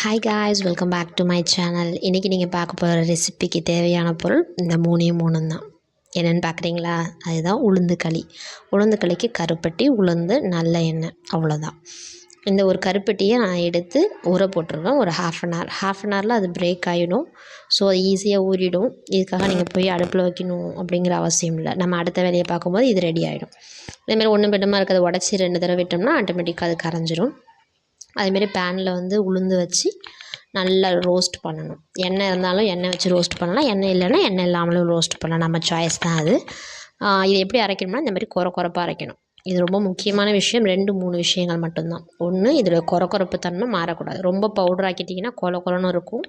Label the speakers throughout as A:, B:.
A: Hi guys, welcome back to my channel. இன்றைக்கி நீங்கள் பார்க்க போகிற ரெசிபிக்கு தேவையான பொருள் இந்த மூணு தான். என்னென்னு பார்க்குறீங்களா? அதுதான் உளுந்து களி. உளுந்து களிக்கு கருப்பட்டி, உளுந்து, நல்ல எண்ணெய், அவ்வளோதான். இந்த ஒரு கருப்பட்டியை நான் எடுத்து ஊற போட்டுருவேன் ஒரு ஹாஃப் அன் ஹவரில் அது பிரேக் ஆகிடும். ஸோ அது ஈஸியாக ஊறிடும். இதுக்காக நீங்கள் போய் அடுப்பில் வைக்கணும் அப்படிங்கிற அவசியம் இல்லை. நம்ம அடுத்த வேலையை பார்க்கும்போது இது ரெடி ஆகிடும். இதேமாதிரி ஒன்று பெட்டமாக இருக்கிறத உடச்சி 2 தடவை விட்டோம்னா ஆட்டோமேட்டிக்காக அது கரைஞ்சிரும். அதுமாரி பேனில் வந்து உளுந்து வச்சு நல்லா ரோஸ்ட் பண்ணணும். எண்ணெய் இருந்தாலும் எண்ணெய் வச்சு ரோஸ்ட் பண்ணலாம், எண்ணெய் இல்லைன்னா எண்ணெய் இல்லாமலும் ரோஸ்ட் பண்ணலாம். நம்ம சாய்ஸ் தான் அது. இது எப்படி அரைக்கணும்னா இந்த மாதிரி குறப்பாக அரைக்கணும். இது ரொம்ப முக்கியமான விஷயம். 2-3 விஷயங்கள் மட்டும்தான். ஒன்று, இதில் குறப்பு தன்மை மாறக்கூடாது. ரொம்ப பவுடர் ஆக்கிட்டிங்கன்னா கொலன்னு இருக்கும்.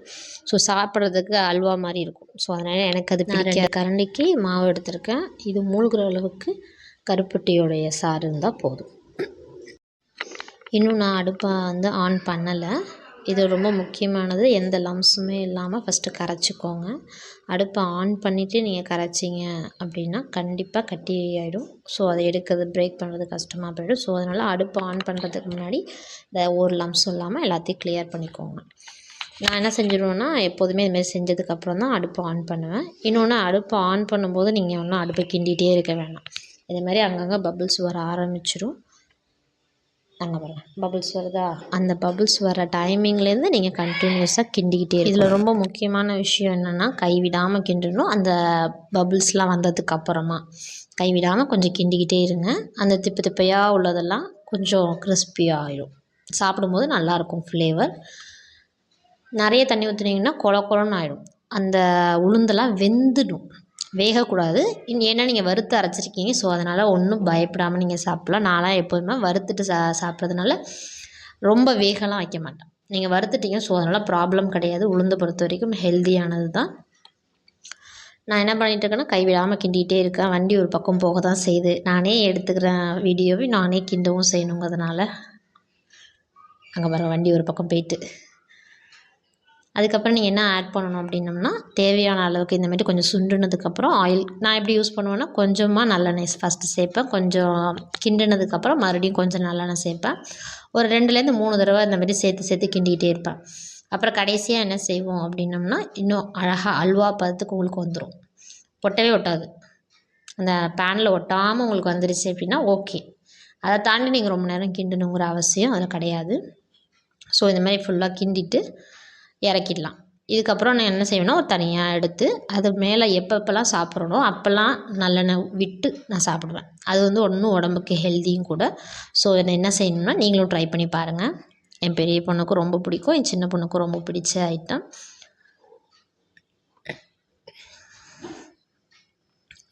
A: ஸோ சாப்பிட்றதுக்கு அல்வா மாதிரி இருக்கும். ஸோ அதனால் எனக்கு அது நான் 2 கரண்டிக்கு மாவு எடுத்திருக்கேன். இது மூழ்கிற அளவுக்கு கருப்பட்டியோடைய சாறு இருந்தால் போதும். இன்னும் நான் அடுப்பை வந்து ஆன் பண்ணலை. இது ரொம்ப முக்கியமானது. எந்த லம்ஸுமே இல்லாமல் ஃபஸ்ட்டு கரைச்சிக்கோங்க. அடுப்பை ஆன் பண்ணிவிட்டு நீங்கள் கரைச்சிங்க அப்படின்னா கண்டிப்பாக கட்டி ஆகிடும். ஸோ அதை எடுக்கிறது பிரேக் பண்ணுறது கஷ்டமாக போய்டும். ஸோ அதனால் அடுப்பை ஆன் பண்ணுறதுக்கு முன்னாடி இந்த ஒரு லம்ஸும் இல்லாமல் எல்லாத்தையும் கிளியர் பண்ணிக்கோங்க. நான் என்ன செஞ்சுருவேன்னா, எப்போதுமே இதுமாரி செஞ்சதுக்கப்புறம் தான் அடுப்பை ஆன் பண்ணுவேன். இன்னொன்று, அடுப்பை ஆன் பண்ணும்போது நீங்கள் ஒன்றும் அடுப்பை கிண்டிகிட்டே இருக்க வேணாம். இதுமாதிரி அங்கங்கே பபிள்ஸ் வர ஆரம்பிச்சிடும். அங்கே பாருங்கள், பபிள்ஸ் வருதா? அந்த பபிள்ஸ் வர டைமிங்லேருந்து நீங்கள் கண்டினியூஸாக கிண்டிக்கிட்டே இருக்கணும். இதில் ரொம்ப முக்கியமான விஷயம் என்னென்னா, கைவிடாமல் கிண்டணும். அந்த பபிள்ஸ்லாம் வந்ததுக்கப்புறமா கைவிடாமல் கொஞ்சம் கிண்டிக்கிட்டே இருங்க. அந்த திப்பையாக உள்ளதெல்லாம் கொஞ்சம் கிறிஸ்பியாக ஆகிடும். சாப்பிடும்போது நல்லாயிருக்கும் ஃப்ளேவர். நிறைய தண்ணி ஊற்றுனீங்கன்னா கொலன்னு ஆகிடும். அந்த உளுந்தெல்லாம் வெந்துடும். வேகக்கூடாது. ஏன்னா நீங்கள் வறுத்து அரைச்சிருக்கீங்க. ஸோ அதனால் ஒன்றும் பயப்படாமல் நீங்கள் சாப்பிட்லாம். நான்லாம் எப்போதுமே வறுத்துட்டு சாப்பிட்றதுனால ரொம்ப வேகலாம் வைக்க மாட்டேன். நீங்கள் வறுத்துட்டீங்க, ஸோ அதனால் ப்ராப்ளம் கிடையாது. உளுந்தை பொறுத்த வரைக்கும் ஹெல்த்தியானது தான். நான் என்ன பண்ணிகிட்டு இருக்கேன்னா, கைவிடாமல் கிண்டிகிட்டே இருக்கேன். வண்டி ஒரு பக்கம் போக தான் செய்யுது. நானே எடுத்துக்கிறேன் வீடியோவை, நானே கிண்டவும் செய்யணுங்கிறதுனால அங்கே வர வண்டி ஒரு பக்கம் போயிட்டு. அதுக்கப்புறம் நீங்கள் என்ன ஆட் பண்ணணும் அப்படின்னம்னா, தேவையான அளவுக்கு இந்தமாரி கொஞ்சம் சுண்டுனதுக்கப்புறம் ஆயில். நான் எப்படி யூஸ் பண்ணுவேன்னா, கொஞ்சமாக நல்லெண்ணெய் ஃபஸ்ட்டு சேர்ப்பேன். கொஞ்சம் கிண்டினதுக்கப்புறம் மறுபடியும் கொஞ்சம் நல்லெண்ணெய் சேர்ப்பேன். ஒரு 2-3 தடவை இந்தமாரி சேர்த்து கிண்டிக்கிட்டே இருப்பேன். அப்புறம் கடைசியாக என்ன செய்வோம் அப்படின்னம்னா, இன்னும் அழகாக அல்வா பதத்துக்கு உங்களுக்கு வந்துடும். ஒட்டவே ஒட்டாது. அந்த பேனில் ஒட்டாமல் உங்களுக்கு வந்துருச்சு அப்படின்னா ஓகே. அதை தாண்டி நீங்கள் ரொம்ப நேரம் கிண்டணுங்கிற அவசியம் அதில் கிடையாது. ஸோ இந்தமாதிரி ஃபுல்லாக கிண்டிட்டு இறக்கிடலாம். இதுக்கப்புறம் நான் என்ன செய்வேன்னா, ஒரு தனியாக எடுத்து அது மேலே எப்பப்பெல்லாம் சாப்பிட்றனோ அப்போல்லாம் நல்லெண்ணெய் விட்டு நான் சாப்பிடுவேன். அது வந்து ஒன்றும் உடம்புக்கு ஹெல்த்தியும் கூட. ஸோ இதை என்ன செய்யணும்னா, நீங்களும் ட்ரை பண்ணி பாருங்கள். என் பெரிய பொண்ணுக்கும் ரொம்ப பிடிக்கும், என் சின்ன பொண்ணுக்கும் ரொம்ப பிடிச்ச ஐட்டம்.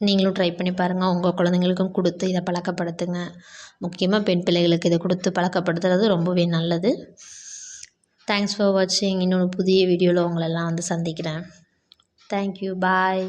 A: நீங்களும் ட்ரை பண்ணி பாருங்கள். உங்கள் குழந்தைங்களுக்கும் கொடுத்து இதை பழக்கப்படுத்துங்க. முக்கியமாக பெண் பிள்ளைகளுக்கு இதை கொடுத்து பழக்கப்படுத்துறது ரொம்பவே நல்லது. தேங்க்ஸ் ஃபார் வாட்சிங். இன்னொரு புதிய வீடியோவில் உங்களெல்லாம் வந்து சந்திக்கிறேன். தேங்க்யூ, பாய்.